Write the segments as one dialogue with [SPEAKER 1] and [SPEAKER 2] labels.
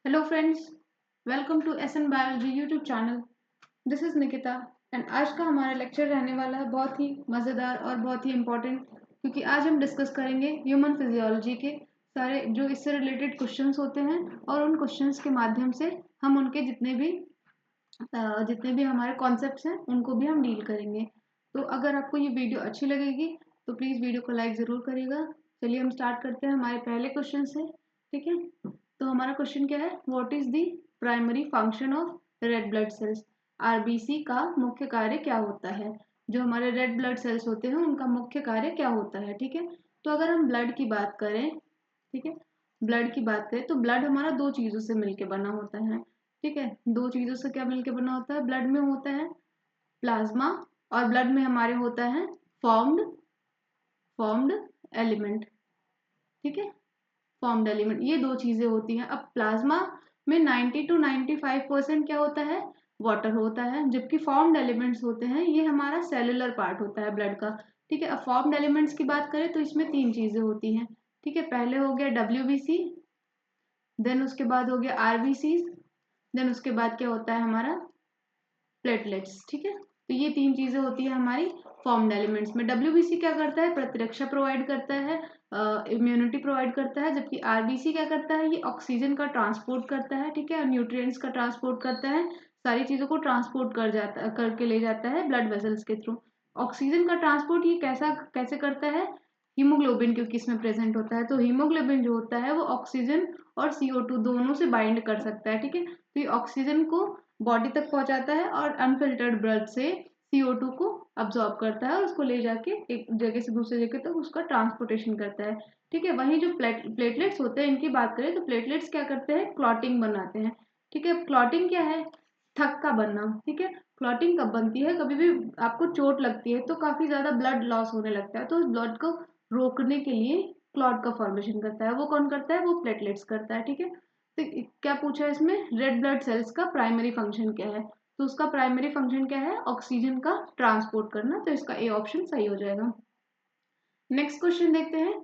[SPEAKER 1] Hello friends, welcome to SN biology YouTube channel. This is Nikita and आज का हमारा lecture रहने वाला है बहुत ही मज़ेदार और बहुत ही इम्पोर्टेंट, क्योंकि आज हम डिस्कस करेंगे ह्यूमन फिजियोलॉजी के सारे जो इससे रिलेटेड क्वेश्चंस होते हैं और उन क्वेश्चंस के माध्यम से हम उनके जितने भी हमारे कॉन्सेप्ट्स हैं उनको भी हम डील करेंगे। तो अगर आपको ये वीडियो अच्छी लगेगी तो प्लीज़ वीडियो को लाइक ज़रूर करिएगा। चलिए हम स्टार्ट करते हैं हमारे पहले क्वेश्चन से। ठीक है, तो हमारा क्वेश्चन क्या है, what is the primary function of red blood cells. RBC का मुख्य कार्य क्या होता है। जो हमारे रेड ब्लड सेल्स होते हैं उनका मुख्य कार्य क्या होता है। ठीक है, तो अगर हम ब्लड की बात करें, ठीक है, ब्लड की बात करें तो ब्लड हमारा दो चीजों से मिलकर बना होता है। ठीक है, दो चीजों से क्या मिलकर बना होता है, ब्लड में होता है प्लाज्मा और ब्लड में हमारे होता है फॉर्म्ड फॉर्म्ड एलिमेंट। ठीक है, फॉर्म्ड एलिमेंट, ये दो चीजें होती हैं। अब प्लाज्मा में 90 to 95% क्या होता है, वाटर होता है, जबकि फॉर्म्ड एलिमेंट्स होते हैं ये हमारा सेलुलर पार्ट होता है ब्लड का। ठीक है, अब फॉर्म्ड एलिमेंट्स की बात करें तो इसमें तीन चीजें होती हैं। ठीक है, पहले हो गया डब्ल्यूबीसी, देन उसके बाद हो गया आरबीसी, देन उसके बाद क्या होता है हमारा प्लेटलेट्स। ठीक है, तो ये तीन चीजें होती है हमारी फॉर्म्ड एलिमेंट्स में। डब्ल्यूबीसी क्या करता है, प्रतिरक्षा प्रोवाइड करता है, इम्यूनिटी प्रोवाइड करता है, जबकि आरबीसी क्या करता है, ये ऑक्सीजन का ट्रांसपोर्ट करता है। ठीक है, और न्यूट्रिएंट्स का ट्रांसपोर्ट करता है, सारी चीजों को ट्रांसपोर्ट करके ले जाता है ब्लड वेसल्स के थ्रू। ऑक्सीजन का ट्रांसपोर्ट ये कैसे करता है, हीमोग्लोबिन क्योंकि इसमें प्रेजेंट होता है, तो हीमोग्लोबिन जो होता है वो ऑक्सीजन और CO2 दोनों से बाइंड कर सकता है। ठीक है, तो ये ऑक्सीजन को बॉडी तक पहुंचाता है और अनफिल्टर्ड ब्लड से CO2 को अब्सॉर्ब करता है और उसको ले जाके एक जगह से दूसरी जगह तक उसका ट्रांसपोर्टेशन करता है। ठीक है, वहीं जो प्लेटलेट्स होते हैं इनकी बात करें तो प्लेटलेट्स क्या करते हैं, क्लॉटिंग बनाते हैं। ठीक है, क्लॉटिंग क्या है, थक का बनना। ठीक है, क्लॉटिंग कब बनती है, कभी भी आपको चोट लगती है तो काफी ज्यादा ब्लड लॉस होने लगता है, तो उस ब्लड को रोकने के लिए क्लॉट का फॉर्मेशन करता है, वो कौन करता है, वो प्लेटलेट्स करता है। ठीक है, तो क्या पूछा है इसमें, रेड ब्लड सेल्स का प्राइमरी फंक्शन क्या है, तो उसका प्राइमरी फंक्शन क्या है, ऑक्सीजन का ट्रांसपोर्ट करना, तो इसका ए ऑप्शन सही हो जाएगा। नेक्स्ट क्वेश्चन देखते हैं,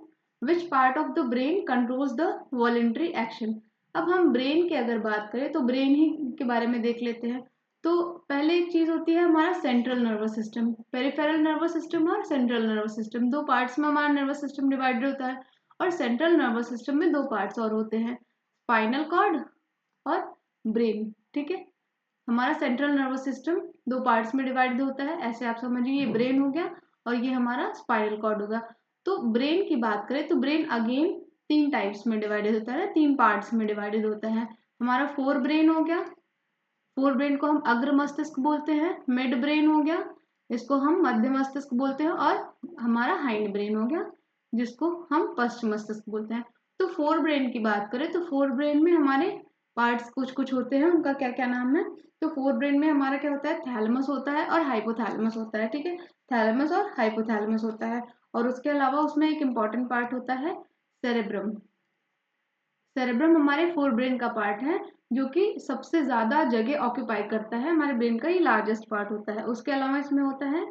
[SPEAKER 1] which part of the brain controls the voluntary action. अब हम ब्रेन की अगर बात करें तो ब्रेन ही के बारे में देख लेते हैं। तो पहले एक चीज होती है हमारा central nervous system, peripheral nervous system और सेंट्रल नर्वस सिस्टम, दो पार्ट्स में हमारा नर्वस सिस्टम डिवाइडेड होता है। और सेंट्रल नर्वस सिस्टम में दो पार्ट्स और होते हैं, स्पाइनल कॉर्ड और ब्रेन। ठीक है, हमारा सेंट्रल नर्वस सिस्टम दो पार्ट्स में डिवाइड होता है, ऐसे आप समझिए ये ब्रेन हो गया और ये हमारा स्पाइनल कॉर्ड होगा। तो ब्रेन की बात करें तो ब्रेन अगेन तीन टाइप्स में डिवाइडेड होता है, तीन पार्ट्स में डिवाइडेड होता है। हमारा फोर ब्रेन हो गया, फोर ब्रेन को हम अग्र मस्तिष्क बोलते हैं, मिड ब्रेन हो गया, इसको हम मध्य मस्तिष्क बोलते हैं, और हमारा हाइंड ब्रेन हो गया जिसको हम पश्च मस्तिष्क बोलते हैं। तो फोर ब्रेन की बात करें तो फोर ब्रेन में हमारे पार्ट्स कुछ कुछ होते हैं, उनका क्या क्या नाम है। तो फोर ब्रेन में हमारा क्या होता है, थैलेमस होता है और हाइपोथैलेमस होता है। ठीक है, थैलेमस और हाइपोथैलेमस होता है, और उसके अलावा उसमें एक इम्पॉर्टेंट पार्ट होता है सेरेब्रम। सेरेब्रम हमारे फोर ब्रेन का पार्ट है जो कि सबसे ज्यादा जगह ऑक्यूपाई करता है हमारे ब्रेन का, ये लार्जेस्ट पार्ट होता है। उसके अलावा इसमें होता है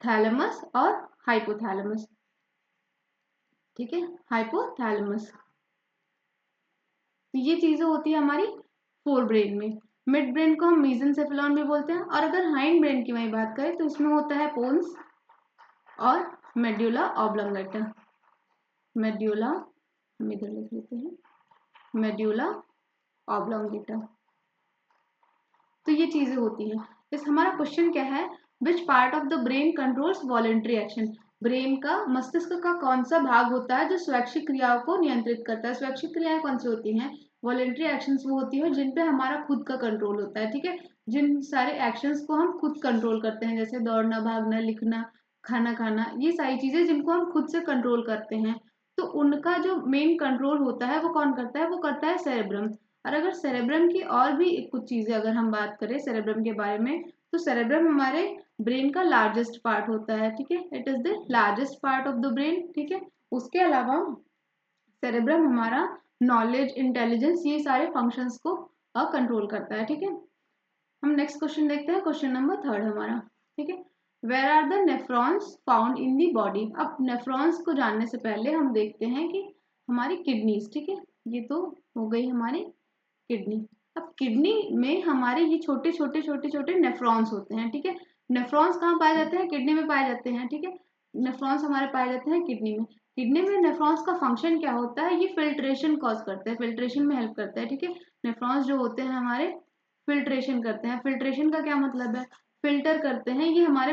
[SPEAKER 1] थैलेमस और हाइपोथैलेमस। ठीक है, हाइपोथैलेमस, तो ये चीजें होती है हमारी फोर ब्रेन में। मिड ब्रेन को हम मीजेंसेफेलॉन भी बोलते हैं, और अगर हाइंड ब्रेन की वही बात करें तो इसमें होता है पोन्स और मेड्यूला ऑब्लंगेटा। मेड्यूला, हम इधर लिख लेते हैं, मेड्यूला ऑब्लंगेटा, तो ये चीजें होती हैं। इस हमारा क्वेश्चन क्या है, which part of the brain controls voluntary action. Brain का, मस्तिष्क का कौन सा भाग होता है जो स्वैच्छिक क्रियाओं को नियंत्रित करता है। स्वैच्छिक क्रियाएं कौन सी होती हैं, वॉलेंट्री एक्शंस वो होती है जिन पे हमारा खुद का कंट्रोल होता है। ठीक है, जिन सारे एक्शंस को हम खुद कंट्रोल करते हैं, जैसे दौड़ना, भागना, लिखना, खाना खाना, ये सारी चीजें जिनको हम खुद से कंट्रोल करते हैं, तो उनका जो मेन कंट्रोल होता है वो कौन करता है, वो करता है सेरेब्रम। और अगर सेरेब्रम की और भी कुछ चीजें अगर हम बात करें सेरेब्रम के बारे में, तो सेरेब्रम हमारे ब्रेन का लार्जेस्ट पार्ट होता है। ठीक है, it is the largest part of the brain. ठीक है, उसके अलावा सेरेब्रम हमारा नॉलेज, इंटेलिजेंस, ये सारे फंक्शंस को कंट्रोल करता है। ठीक है, हम नेक्स्ट क्वेश्चन देखते हैं, क्वेश्चन नंबर थर्ड हमारा। ठीक है, where are the nephrons found in the body. अब नेफ्रॉन्स को जानने से पहले हम देखते हैं कि हमारी किडनीज, ठीक है, ये तो हो गई हमारी किडनी। अब किडनी में हमारे ये छोटे छोटे छोटे छोटे नेफ्रॉन्स होते हैं, ठीक है। नेफ्रॉन्स कहाँ पाए जाते हैं? किडनी में पाए जाते हैं, ठीक है। नेफ्रॉन्स हमारे पाए जाते हैं किडनी में। किडनी में नेफ्रॉन्स का फंक्शन क्या होता है? ये फिल्ट्रेशन कॉज करते हैं, फिल्ट्रेशन में हेल्प करता है, ठीक है। नेफ्रॉन्स जो होते हैं हमारे फिल्ट्रेशन करते हैं। फिल्ट्रेशन का क्या मतलब है? फिल्टर करते हैं। ये हमारे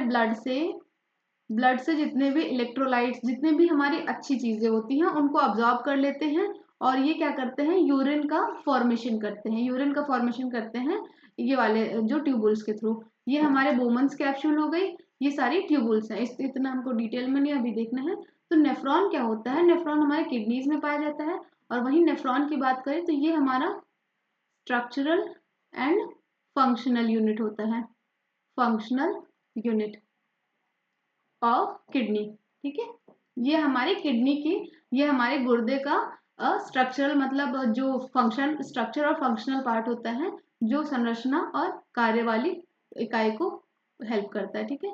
[SPEAKER 1] ब्लड से जितने भी इलेक्ट्रोलाइट्स, जितने भी हमारी अच्छी चीजें होती हैं उनको अब्जॉर्ब कर लेते हैं और ये क्या करते हैं? यूरिन का फॉर्मेशन करते हैं। यूरिन का फॉर्मेशन करते हैं ये वाले जो ट्यूबुल्स के थ्रू। ये हमारे बोमन्स कैप्सूल हो गई, ये सारी ट्यूबुल्स हैं। इतना हमको डिटेल में नहीं अभी देखना है। तो नेफ्रॉन क्या होता है? नेफ्रॉन हमारे किडनीज में पाया जाता है। और वहीं नेफ्रॉन की बात करें तो ये हमारा स्ट्रक्चरल एंड फंक्शनल यूनिट होता है, फंक्शनल यूनिट ऑफ किडनी, ठीक है। ये हमारी किडनी की, ये हमारे गुर्दे का स्ट्रक्चरल मतलब जो फंक्शन, स्ट्रक्चर और फंक्शनल पार्ट होता है जो संरचना और कार्य वाली इकाई को हेल्प करता है, ठीक है।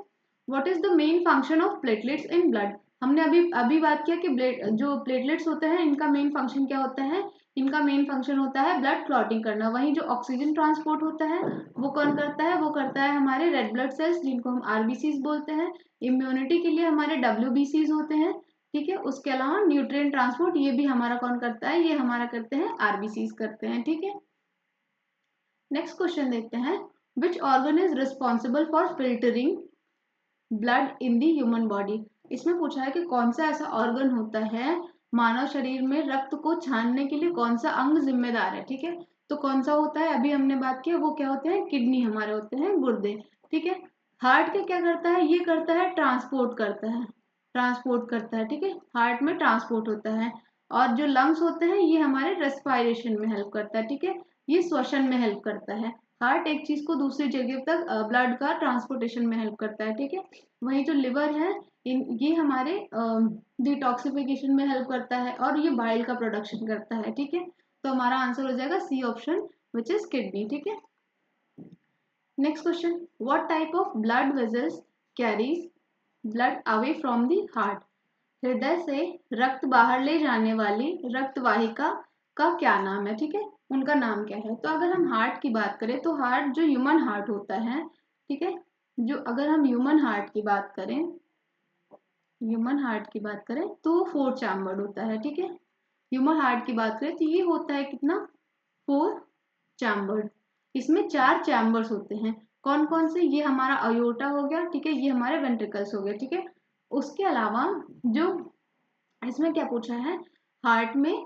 [SPEAKER 1] What is the main function of platelets in blood? हमने अभी बात किया कि जो प्लेटलेट्स होते हैं इनका मेन फंक्शन क्या होता है? इनका मेन फंक्शन होता है ब्लड क्लॉटिंग करना। वहीं जो ऑक्सीजन ट्रांसपोर्ट होता है वो कौन करता है? वो करता है हमारे रेड ब्लड सेल्स, जिनको हम आरबीसीज बोलते हैं। इम्यूनिटी के लिए हमारे WBCs होते हैं, ठीक है। उसके अलावा न्यूट्रिएंट ट्रांसपोर्ट ये भी हमारा कौन करता है? ये हमारा करते हैं आरबीसीज करते हैं, ठीक है। नेक्स्ट क्वेश्चन देखते हैं। Which organ is responsible for filtering blood in the human body? इसमें पूछा है कि कौन सा ऐसा ऑर्गन होता है मानव शरीर में रक्त को छानने के लिए, कौन सा अंग जिम्मेदार है, ठीक है। तो कौन सा होता है? अभी हमने बात किया वो क्या होते हैं? किडनी हमारे होते हैं, गुर्दे, ठीक है। हार्ट क्या क्या करता है? ये करता है ट्रांसपोर्ट करता है, ट्रांसपोर्ट करता है, ठीक है। हार्ट में ट्रांसपोर्ट होता है। और जो लंग्स होते हैं ये हमारे रेस्पिरेशन में हेल्प करता है, ठीक है। ये श्वसन में हेल्प करता है। हार्ट एक चीज को दूसरी जगह तक ब्लड का ट्रांसपोर्टेशन में हेल्प करता है, ठीक है। वहीं जो लिवर है ये हमारे डिटॉक्सिफिकेशन में हेल्प करता है और ये बाइल का प्रोडक्शन करता है, ठीक है। तो हमारा आंसर हो जाएगा C option, which is kidney, ठीक है। Next question, what type of blood vessels carries blood away from the heart? हृदय से रक्त बाहर ले जाने वाली रक्त वाहिका का क्या नाम है, ठीक है। उनका नाम क्या है? तो अगर हम हार्ट की बात करें तो हार्ट जो ह्यूमन हार्ट होता है, ठीक है, जो अगर हम ह्यूमन हार्ट की बात करें, ह्यूमन हार्ट की बात करें तो 4 चैम्बर्ड होता है, ठीक है। ह्यूमन हार्ट की बात करें तो ये होता है कितना? 4 चैम्बर्ड। इसमें 4 चैम्बर्स होते हैं। कौन कौन से? ये हमारा अयोर्टा हो गया, ठीक है, ये हमारे वेंट्रिकल्स हो गए, ठीक है। उसके अलावा जो इसमें क्या पूछा है, हार्ट में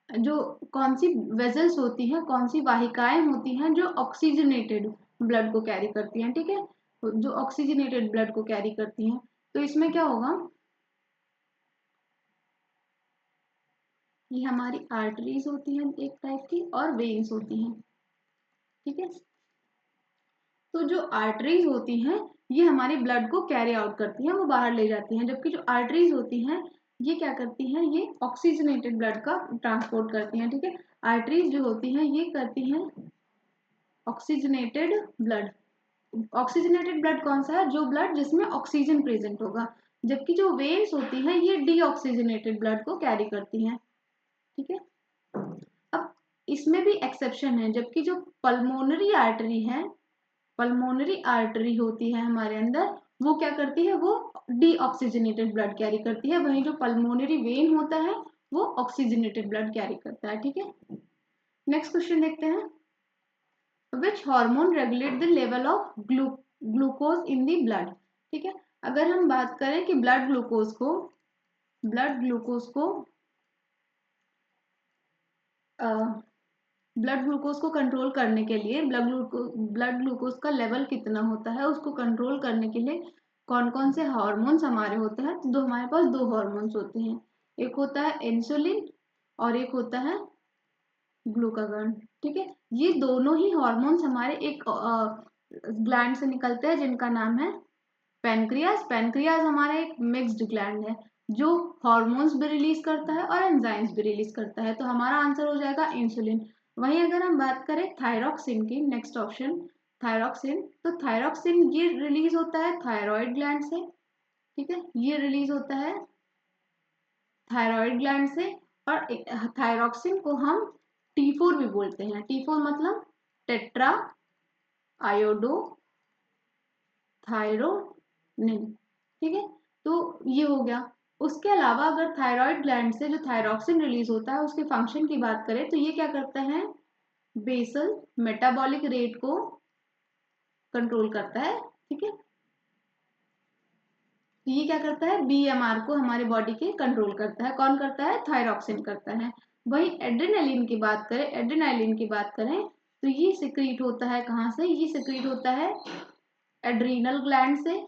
[SPEAKER 1] जो कौन सी वेजल्स होती हैं, कौन सी वाहिकाएं होती हैं जो ऑक्सीजनेटेड ब्लड को कैरी करती हैं, ठीक है, जो ऑक्सीजनेटेड ब्लड को कैरी करती हैं। तो इसमें क्या होगा, ये हमारी आर्टरीज होती हैं एक टाइप की और वेन्स होती हैं, ठीक है। तो जो आर्टरीज होती हैं ये हमारी ब्लड को कैरी आउट करती हैं, वो बाहर ले जाती हैं, जबकि जो आर्टरीज होती हैं ये क्या करती हैं? ये ऑक्सीजनेटेड ब्लड का ट्रांसपोर्ट करती हैं, ठीक है। आर्टरीज जो होती हैं ये करती हैं ऑक्सीजनेटेड ब्लड। ऑक्सीजनेटेड ब्लड कौन सा है? जो ब्लड जिसमें ऑक्सीजन प्रेजेंट होगा। जबकि जो वेन्स होती हैं ये डीऑक्सीजनेटेड ब्लड को कैरी करती हैं, ठीक है। अब इसमें भी एक्सेप्शन है, जबकि जो पल्मोनरी आर्टरी है, पल्मोनरी आर्टरी होती है हमारे अंदर, वो क्या करती है? वो डीऑक्सीजनेटेड ब्लड कैरी करती है। वहीं जो पल्मोनरी वेन होता है वो ऑक्सीजनेटेड ब्लड कैरी करता है, ठीक है। नेक्स्ट क्वेश्चन देखते हैं। Which hormone regulate the level of glucose in the blood? ठीक है, अगर हम बात करें कि ब्लड ग्लूकोज को ब्लड ग्लूकोज को कंट्रोल करने के लिए, ब्लड ग्लूकोज का लेवल कितना होता है उसको कंट्रोल करने के लिए कौन कौन से हार्मोन्स हमारे होते हैं? तो हमारे पास 2 हार्मोन्स होते हैं, एक होता है इंसुलिन और एक होता है ग्लूकागॉन, ठीक है। ये दोनों ही हार्मोन्स हमारे एक ग्लैंड से निकलते हैं जिनका नाम है पेनक्रियास। पेनक्रियास हमारा एक मिक्स्ड ग्लैंड है जो हार्मोन्स भी रिलीज करता है और एंजाइम्स भी रिलीज करता है। तो हमारा आंसर हो जाएगा इंसुलिन। वहीं अगर हम बात करें थायरॉक्सिन की, नेक्स्ट ऑप्शन थायरॉक्सिन, तो थायरॉक्सिन ये रिलीज होता है थायराइड ग्लैंड से, ठीक है, ये रिलीज होता है थायराइड ग्लैंड से। और थायरॉक्सिन को हम T4 भी बोलते हैं। T4 मतलब टेट्रा आयोडो थायरोनिन, ठीक है। तो ये हो गया। उसके अलावा अगर थायराइड ग्लैंड से जो थायरॉक्सिन रिलीज होता है उसके फंक्शन की बात करें तो ये क्या करता है, बेसल मेटाबॉलिक रेट को कंट्रोल करता है, ठीक है। तो ये क्या करता है, बीएमआर को हमारे बॉडी के कंट्रोल करता है। कौन करता है, थायरॉक्सिन करता है। वही एड्रेनालिन की बात करें, एड्रेनालिन की बात करें तो ये सिक्रीट होता है कहाँ से, ये सिक्रीट होता है एड्रीनल ग्लैंड से,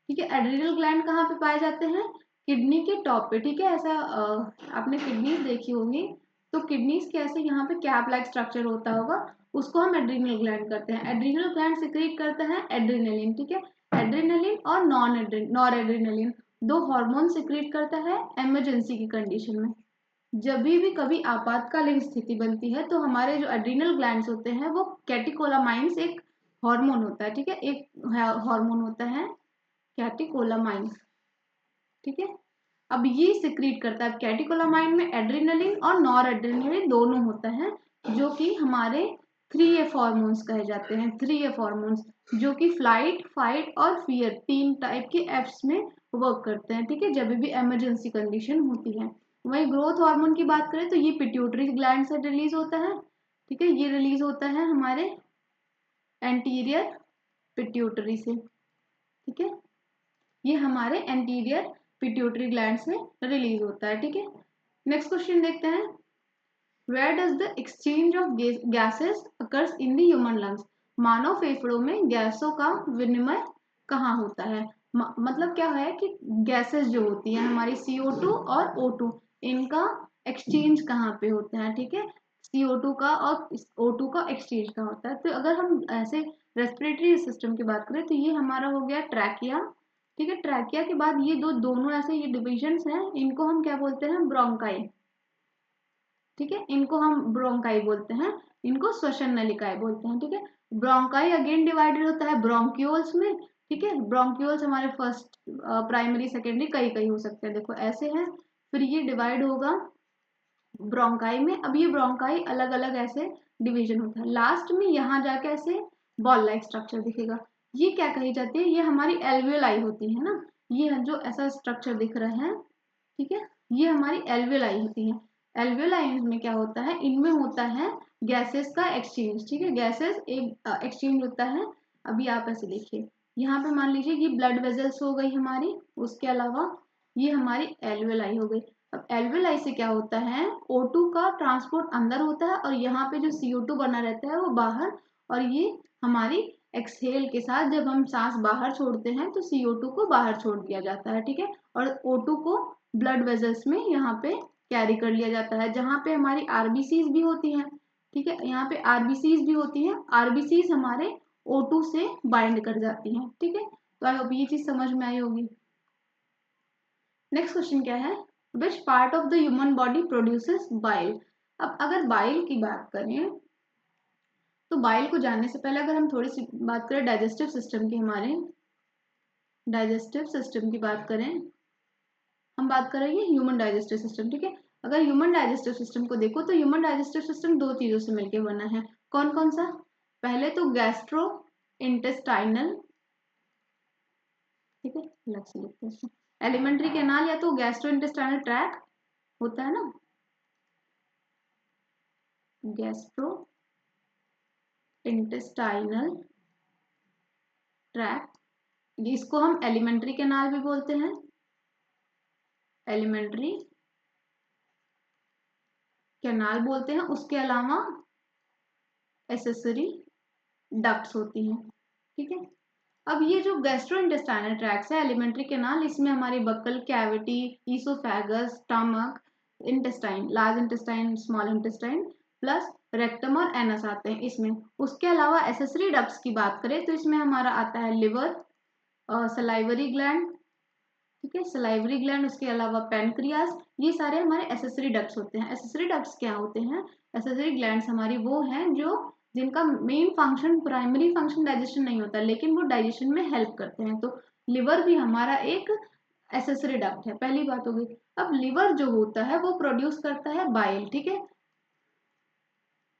[SPEAKER 1] ठीक है। एड्रीनल ग्लैंड कहाँ पे पाए जाते हैं, किडनी के टॉप पे, ठीक है। ऐसा आपने किडनीज देखी होंगी तो किडनीज के ऐसे यहाँ पे कैप लाइक स्ट्रक्चर होता होगा, उसको हम एड्रीनल ग्लैंड करते हैं। एड्रीनल ग्लैंड सिक्रीट करता है एड्रेनलिन, ठीक है। एड्रेनलिन और नॉर एड्रेनलिन दो हार्मोन सिक्रीट करता है इमरजेंसी की कंडीशन में। जब भी कभी आपातकालीन स्थिति बनती है तो हमारे जो एड्रीनल ग्लैंड्स होते हैं वो कैटिकोलामाइन्स एक हार्मोन होता है, ठीक है, एक हार्मोन होता है कैटिकोलामाइन्स, ठीक है। अब ये सिक्रीट करता है, कैटिकोलामाइन में एड्रेनलिन और नॉर एड्रेनलिन दोनों होता है, जो कि हमारे 3F हार्मोन्स कहे जाते हैं। 3F हार्मोन्स जो कि फ्लाइट, फाइट और फियर तीन टाइप के एफ्स में वर्क करते हैं, ठीक है, जब भी इमरजेंसी कंडीशन होती है। वही ग्रोथ हार्मोन की बात करें तो ये पिट्यूटरी ग्लैंड से रिलीज होता है, ठीक है। ये रिलीज होता है हमारे एंटीरियर पिट्यूटरी से, ठीक है। ये हमारे एंटीरियर पिट्यूटरी ग्लैंड से रिलीज होता है, ठीक है। नेक्स्ट क्वेश्चन देखते हैं, where does the exchange of gases occurs in the human lungs. मानव फेफड़ों में गैसों का विनिमय कहाँ होता है। मतलब क्या है कि गैसेस जो होती है हमारी CO2 और O2, इनका एक्सचेंज कहाँ पे होता है, ठीक है। CO2 का और O2 का एक्सचेंज कहाँ होता है। तो अगर हम ऐसे रेस्पिरेटरी सिस्टम की बात करें तो ये हमारा हो गया ट्रैकिया, ठीक है। ट्रैकिया के बाद ये दोनों ऐसे ये डिविजन्स हैं, इनको हम क्या बोलते हैं, ब्रोंकाई, ठीक है। इनको हम ब्रोंकाई बोलते हैं, इनको श्वसन नलिकाएं बोलते हैं, ठीक है। ब्रोंकाई अगेन डिवाइडेड होता है ब्रोंक्यूल्स में, ठीक है। ब्रोंक्यूल्स हमारे फर्स्ट, प्राइमरी, सेकेंडरी कई कई हो सकते हैं, देखो ऐसे हैं। फिर ये डिवाइड होगा ब्रोंकाई में। अब ये ब्रोंकाई अलग अलग ऐसे डिवीजन होता है, लास्ट में यहाँ जाके ऐसे बॉल लाइक स्ट्रक्चर दिखेगा। ये क्या कही जाती है, ये हमारी एल्वियोलाई होती है ना, ये जो ऐसा स्ट्रक्चर दिख रहा है, ठीक है, ये हमारी एल्वियोलाई होती है। एल्वियोलाई में क्या होता है, इनमें होता है गैसेस का एक्सचेंज, ठीक है, गैसेस एक एक्सचेंज होता है। अभी आप ऐसे देखिए, यहाँ पे मान लीजिए ये ब्लड वेजल्स हो गई हमारी, उसके अलावा ये हमारी एल्वियोलाई हो गई। अब एल्वियोलाई से क्या होता है, O2 का ट्रांसपोर्ट अंदर होता है और यहाँ पे जो CO2 बना रहता है वो बाहर, और ये हमारी एक्सहेल के साथ जब हम सांस बाहर छोड़ते हैं तो CO2 को बाहर छोड़ दिया जाता है, ठीक है। और O2 को ब्लड वेजल्स में यहाँ पे कैरी कर लिया जाता है, जहाँ पे हमारी RBCs भी होती हैं, ठीक है। यहाँ पे RBCs भी होती हैं, RBCs हमारे O2 से बाइंड कर जाती हैं, ठीक है। तो आई होप ये चीज समझ में आई होगी। नेक्स्ट क्वेश्चन क्या है, which part of the human body produces bile. अब अगर बाइल की बात करें तो बाइल को जानने से पहले अगर हम थोड़ी सी बात करें डाइजेस्टिव सिस्टम की, हमारे डाइजेस्टिव सिस्टम की बात करें, हम बात करेंगे ह्यूमन डाइजेस्टिव सिस्टम, ठीक है। अगर ह्यूमन डाइजेस्टिव सिस्टम को देखो तो ह्यूमन डाइजेस्टिव सिस्टम दो चीजों से मिलकर बना है। कौन कौन सा, पहले तो गैस्ट्रो इंटेस्टाइनल, ठीक है, अलग से लिखते हैं, एलिमेंट्री कैनाल या तो गैस्ट्रो इंटेस्टाइनल ट्रैक होता है ना, गैस्ट्रो इंटेस्टाइनल ट्रैक, इसको हम एलिमेंट्री कैनाल भी बोलते हैं, एलिमेंट्री कैनाल बोलते हैं। उसके अलावा एसेसरी डक्ट्स होती हैं, ठीक है। अब ये जो गैस्ट्रोइंटेस्टाइनल ट्रैक्ट है, एलिमेंट्री कैनाल, इसमें हमारी buccal cavity, oesophagus, stomach, intestine, large intestine, small intestine plus rectum और एनस आते हैं इसमें। उसके अलावा एसेसरी डक्ट्स की बात करें तो इसमें हमारा आता है लिवर, सलाइवरी ग्लैंड, ठीक है, सलाइवरी ग्लैंड, उसके अलावा पेनक्रियास, ये सारे हमारे एसेसरी डक्ट्स होते हैं। एसेसरी डक्ट्स क्या होते हैं, एसेसरी ग्लैंड्स हमारी वो हैं जो जिनका main function, primary function digestion नहीं होता, लेकिन वो डाइजेशन में हेल्प करते हैं। तो लिवर भी हमारा एक एसेसरी डक्ट है, पहली बात हो गई। अब लिवर जो होता है वो प्रोड्यूस करता है बाइल, ठीक है।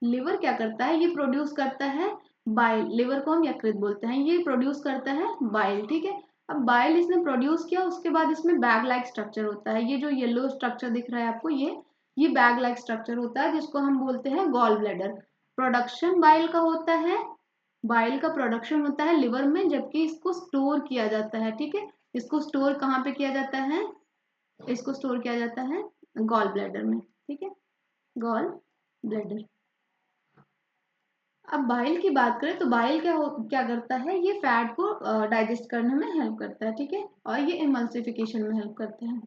[SPEAKER 1] लिवर क्या करता है, ये प्रोड्यूस करता है बाइल, लिवर को हम यकृत बोलते हैं, ये प्रोड्यूस करता है बाइल, ठीक है। अब बाइल इसने प्रोड्यूस किया, उसके बाद इसमें बैग लाइक स्ट्रक्चर होता है, ये जो येलो स्ट्रक्चर दिख रहा है आपको, ये बैग लाइक स्ट्रक्चर होता है जिसको हम बोलते हैं गॉल ब्लैडर। प्रोडक्शन बाइल का होता है, बाइल का प्रोडक्शन होता है लिवर में, जबकि इसको स्टोर किया जाता है, ठीक है। इसको स्टोर कहाँ पे किया जाता है, इसको स्टोर किया जाता है गॉल ब्लैडर में, ठीक है, गॉल ब्लैडर। अब बाइल की बात करें तो बाइल क्या करता है, ये फैट को डाइजेस्ट करने में हेल्प करता है, ठीक है, और ये इमल्सिफिकेशन में हेल्प करता है।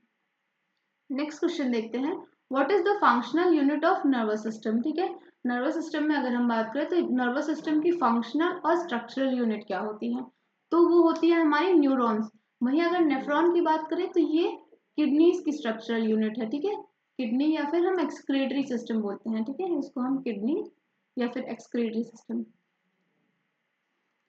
[SPEAKER 1] नेक्स्ट क्वेश्चन देखते हैं, what is the functional unit of nervous system, ठीक है। नर्वस सिस्टम में अगर हम बात करें तो नर्वस सिस्टम की फंक्शनल और स्ट्रक्चरल यूनिट क्या होती है, तो वो होती है हमारी न्यूरॉन्स। वहीं अगर नेफ्रॉन की बात करें तो ये किडनीज की स्ट्रक्चरल यूनिट है, ठीक है, किडनी या फिर हम एक्सक्रीटरी सिस्टम बोलते हैं, ठीक है, इसको हम किडनी या फिर एक्सक्रीटरी सिस्टम,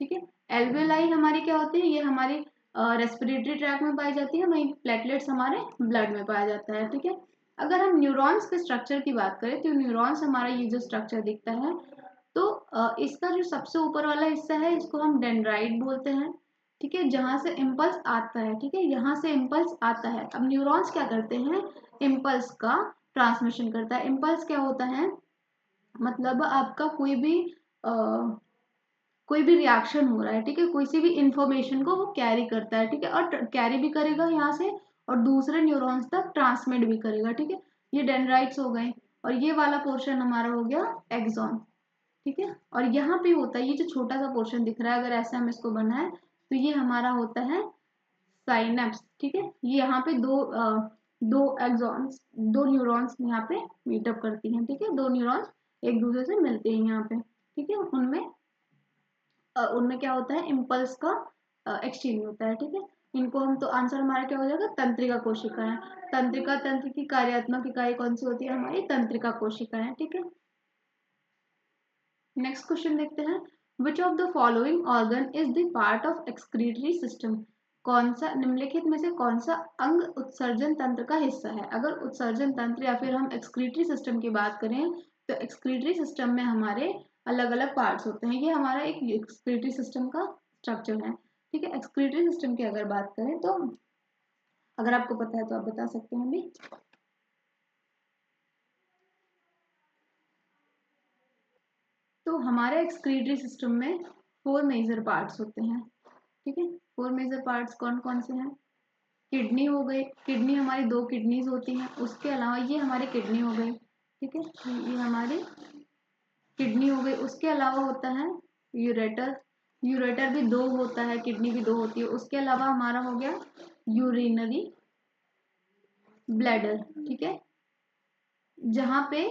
[SPEAKER 1] ठीक है। एल्वेलाई हमारी क्या होती है, ये हमारी रेस्पिरेटरी ट्रैक में पाई जाती है, वहीं प्लेटलेट्स हमारे ब्लड में पाया जाता है, ठीक है। अगर हम न्यूरॉन्स के स्ट्रक्चर की बात करें तो न्यूरॉन्स हमारा ये जो स्ट्रक्चर दिखता है, तो इसका जो सबसे ऊपर वाला हिस्सा है इसको हम डेंड्राइट बोलते हैं, ठीक है, जहां से इम्पल्स आता है, ठीक है, यहाँ से इम्पल्स आता है। अब न्यूरॉन्स क्या करते हैं, इम्पल्स का ट्रांसमिशन करता है। इम्पल्स क्या होता है, मतलब आपका कोई भी रिएक्शन हो रहा है, ठीक है, कोई सी भी इंफॉर्मेशन को वो कैरी करता है, ठीक है, और कैरी भी करेगा यहाँ से और दूसरे न्यूरॉन्स तक ट्रांसमिट भी करेगा, ठीक है। ये डेंड्राइट्स हो गए और ये वाला पोर्शन हमारा हो गया एक्सॉन, ठीक है। और यहाँ पे होता है ये जो छोटा सा पोर्शन दिख रहा है, अगर ऐसे हम इसको बनाए तो ये हमारा होता है साइनेप्स, ठीक है। ये यहाँ पे दो एक्सॉन्स, दो न्यूरॉन्स यहाँ पे मीटअप करती हैं, ठीक है, दो न्यूरॉन्स एक दूसरे से मिलते हैं यहाँ पे, ठीक है, उनमें क्या होता है, इम्पल्स का एक्सचेंज होता है, ठीक है। इनको हम, तो आंसर हमारा क्या हो जाएगा, तंत्रिका कोशिकाएं। तंत्रिका, तंत्र की कार्यात्मक इकाई कौन सी होती है, हमारी तंत्रिका कोशिकाएं, ठीक है। नेक्स्ट क्वेश्चन देखते हैं, which of the following organ is the part of excretory system, कौन सा निम्नलिखित में से कौन सा अंग उत्सर्जन तंत्र का हिस्सा है। अगर उत्सर्जन तंत्र या फिर हम एक्सक्रीटरी सिस्टम की बात करें तो एक्सक्रीटरी सिस्टम में हमारे अलग अलग पार्ट्स होते हैं, ये हमारा एक एक्सक्रीटरी सिस्टम का स्ट्रक्चर है, ठीक है। एक्सक्रीटरी सिस्टम की अगर बात करें तो अगर आपको पता है तो आप बता सकते हैं भी। तो हमारे एक्सक्रीटरी सिस्टम में 4 मेजर पार्ट्स होते हैं, ठीक है। 4 मेजर पार्ट्स कौन कौन से हैं, किडनी हो गई, किडनी हमारी 2 किडनीज होती हैं, उसके अलावा ये हमारी किडनी हो गई, ठीक है, ये हमारी किडनी हो गई। उसके अलावा होता है यूरेटर, यूरेटर भी 2 होता है, किडनी भी 2 होती है। उसके अलावा हमारा हो गया यूरिनरी ब्लैडर, ठीक है, जहाँ पे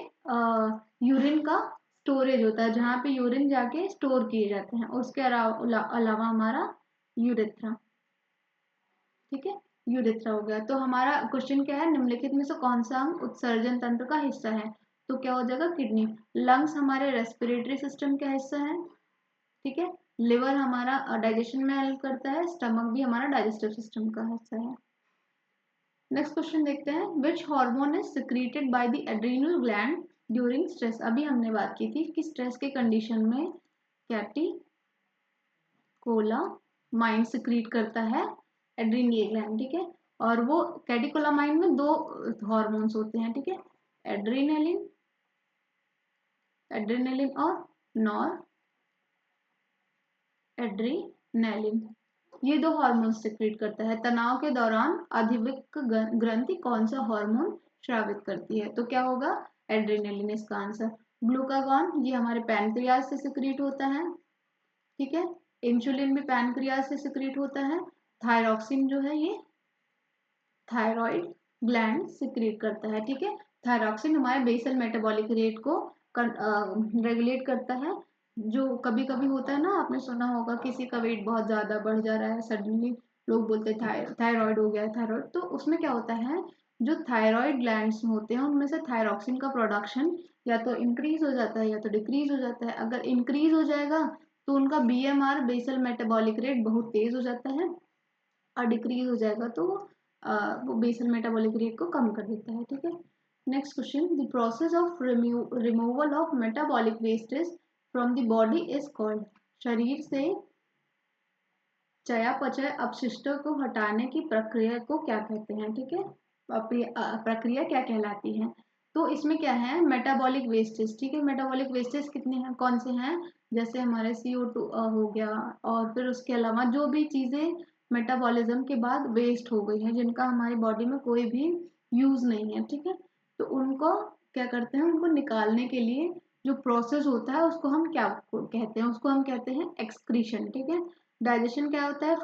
[SPEAKER 1] यूरिन का स्टोरेज होता है, जहाँ पे यूरिन जाके स्टोर किए जाते हैं। उसके अलावा हमारा यूरेथ्रा, ठीक है, यूरेथ्रा हो गया। तो हमारा क्वेश्चन क्या है, निम्नलिखित में से कौन सा अंग उत्सर्जन तंत्र का हिस्सा है, तो क्या हो जाएगा, किडनी। लंग्स हमारे रेस्पिरेटरी सिस्टम का हिस्सा है, ठीक है। लिवर हमारा डाइजेशन में हेल्प करता है, स्टमक भी हमारा डाइजेस्टिव सिस्टम का हिस्सा है। नेक्स्ट क्वेश्चन देखते हैं, which hormone is secreted by the adrenal gland during stress. अभी हमने बात की थी कि स्ट्रेस के कंडीशन में कैटेकोलामाइन सिक्रीट करता है एड्रीनल ग्लैंड, ठीक है। और वो कैटेकोलामाइन में 2 हार्मोन्स होते हैं, ठीक है, एड्रीनलिन, एड्रीनलिन और नॉर एड्रीनलिन, ये 2 हार्मोन सिक्रीट करता है। तनाव के दौरान अधिविक ग्रंथि कौन सा हार्मोन स्रावित करती है, तो क्या होगा, एड्रेनालिन इसका आंसर। ग्लूकागॉन ये हमारे पैनक्रियाज से सिक्रीट होता है, ठीक है। इंसुलिन भी पैनक्रियाज से सिक्रीट होता है। थायरॉक्सिन जो है ये थायराइड ग्लैंड सिक्रीट करता है, ठीक है। थायरॉक्सिन हमारे बेसल मेटाबॉलिक रेट को रेगुलेट करता है। जो कभी कभी होता है ना, आपने सुना होगा किसी का वेट बहुत ज्यादा बढ़ जा रहा है सडनली, लोग बोलते हैं थायराइड हो गया है, थायराइड। तो उसमें क्या होता है, जो थायराइड ग्लैंड्स होते हैं उनमें से थायरॉक्सिन का प्रोडक्शन या तो इंक्रीज हो जाता है या तो डिक्रीज हो जाता है। अगर इंक्रीज हो जाएगा तो उनका बीएमआर बेसल मेटाबॉलिक रेट बहुत तेज हो जाता है, और डिक्रीज हो जाएगा तो वो बेसल मेटाबॉलिक रेट को कम कर देता है, ठीक है। Next question, the process of removal of metabolic wastage from the body is called. शरीर से चयापचय अपशिष्टों को हटाने की प्रक्रिया को क्या कहते हैं, ठीक है, प्रक्रिया क्या कहलाती है। तो इसमें क्या है, मेटाबॉलिक वेस्टेज, ठीक है, मेटाबॉलिक वेस्टेज कितने हैं, कौन से हैं, जैसे हमारे CO2 हो गया, और फिर उसके अलावा जो भी चीजें मेटाबॉलिज्म के बाद वेस्ट हो गई है, जिनका हमारी बॉडी में कोई भी यूज नहीं है, ठीक है, तो उनको क्या करते हैं, उनको निकालने के लिए जो प्रोसेस होता है उसको हम क्या कहते हैं, उसको हम कहते हैं एक्सक्रीशन, ठीक है। डाइजेशन क्या होता है,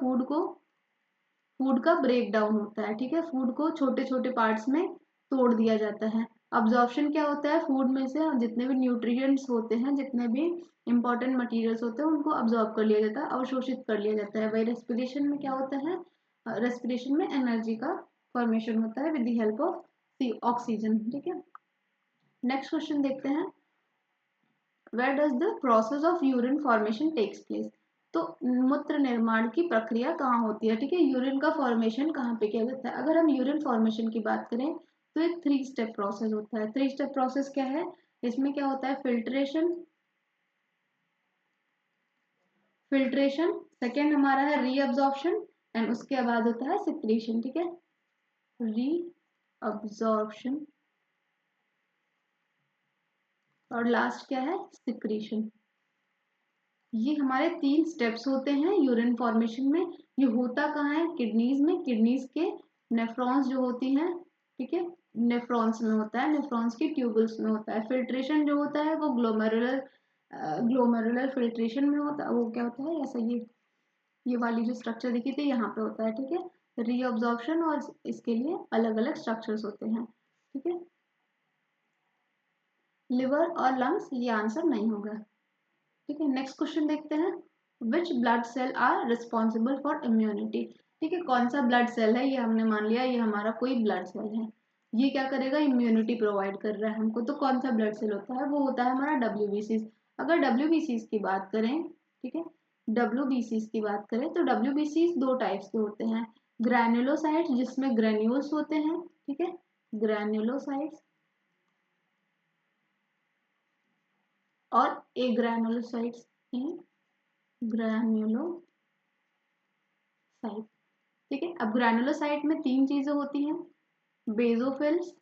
[SPEAKER 1] फूड का ब्रेक डाउन होता है, ठीक है, फूड को छोटे छोटे पार्ट्स में तोड़ दिया जाता है। अब्जॉर्प्शन क्या होता है, फूड में से जितने भी न्यूट्रिएंट्स होते हैं, जितने भी इंपॉर्टेंट मटेरियल्स होते हैं, उनको अब्जॉर्ब कर लिया जाता है, अवशोषित कर लिया जाता है। वही रेस्पिरेशन में क्या होता है, रेस्पिरेशन में एनर्जी का फॉर्मेशन होता है with the help of oxygen, ठीक है। नेक्स्ट क्वेश्चन देखते हैं, where does the process of urine formation takes place. तो मूत्र निर्माण की प्रक्रिया कहाँ होती है, ठीक है, यूरिन का फॉर्मेशन कहाँ पे किया जाता है। अगर हम यूरिन फॉर्मेशन की बात करें तो एक 3 स्टेप प्रोसेस होता है। 3 स्टेप प्रोसेस क्या है, इसमें क्या होता है, फिल्ट्रेशन, सेकेंड हमारा है रीअब्जॉर्प्शन, एंड उसके बाद होता है सिक्रीशन, ठीक है, रीअब्जॉर्प्शन, और लास्ट क्या है, सिक्रीशन। ये हमारे 3 स्टेप्स होते हैं यूरिन फॉर्मेशन में। ये होता कहाँ है, किडनीज में, किडनीज के नेफ्रॉन्स जो होती हैं, ठीक है, नेफ्रॉन्स में होता है, नेफ्रॉन्स की ट्यूबल्स में होता है। फिल्ट्रेशन जो होता है वो ग्लोमेरुलर फिल्ट्रेशन में होता है, वो क्या होता है, ऐसा ये वाली जो स्ट्रक्चर दिखी थी यहाँ पे होता है, ठीक है। रीअब्जॉर्प्शन और इसके लिए अलग अलग स्ट्रक्चर्स होते हैं, ठीक है। लिवर और लंग्स ये आंसर नहीं होगा, ठीक है। नेक्स्ट क्वेश्चन देखते हैं, which blood cell are responsible for immunity, ठीक है, कौन सा ब्लड सेल है, ये हमने मान लिया ये हमारा कोई ब्लड सेल है, ये क्या करेगा, इम्यूनिटी प्रोवाइड कर रहा है हमको। तो कौन सा ब्लड सेल होता है, वो होता है हमारा WBCs। अगर WBCs की बात करें, ठीक है, WBCs की बात करें तो WBCs 2 टाइप्स के होते हैं, ग्रैन्युलोसाइट्स जिसमें ग्रेन्यूल्स होते हैं, ठीक है, ग्रैन्युलोसाइट्स, और एग्रैनुलोसाइट्स हैं, ग्रैन्युलोसाइट, ठीक है। अब ग्रैनुलोसाइट में 3 चीजें होती हैं, बेसोफिल्स,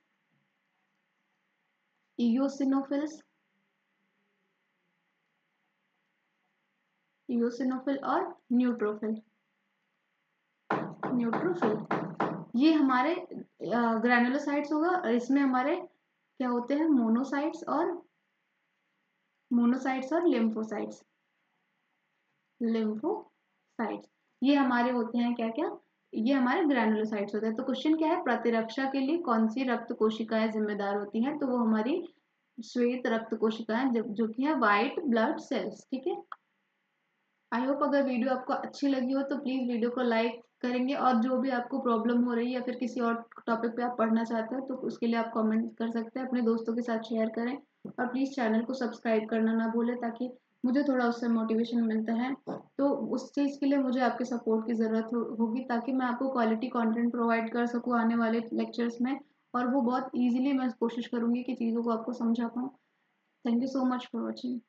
[SPEAKER 1] इयोसिनोफिल्स, और न्यूट्रोफिल, ये हमारे ग्रैनुलोसाइट्स होगा, और इसमें हमारे क्या होते हैं, मोनोसाइट्स और लिम्फोसाइट्स, ये हमारे होते हैं क्या क्या, ये हमारे ग्रैनुलोसाइट्स होते हैं। तो क्वेश्चन क्या है, प्रतिरक्षा के लिए कौन सी रक्त कोशिकाएं जिम्मेदार होती हैं, तो वो हमारी श्वेत रक्त कोशिकाएं जो कि है व्हाइट ब्लड सेल्स, ठीक है। आई होप अगर वीडियो आपको अच्छी लगी हो तो प्लीज वीडियो को लाइक करेंगे, और जो भी आपको प्रॉब्लम हो रही है या फिर किसी और टॉपिक पे आप पढ़ना चाहते हो तो उसके लिए आप कमेंट कर सकते हैं, अपने दोस्तों के साथ शेयर करें, और प्लीज चैनल को सब्सक्राइब करना ना भूलें, ताकि मुझे थोड़ा उससे मोटिवेशन मिलता है। तो उस चीज़ के लिए मुझे आपके सपोर्ट की ज़रूरत होगी, ताकि मैं आपको क्वालिटी कंटेंट प्रोवाइड कर सकूँ आने वाले लेक्चर्स में, और वो बहुत ईजिली मैं कोशिश करूँगी कि चीज़ों को आपको समझा पाऊँ। Thank you so much for watching.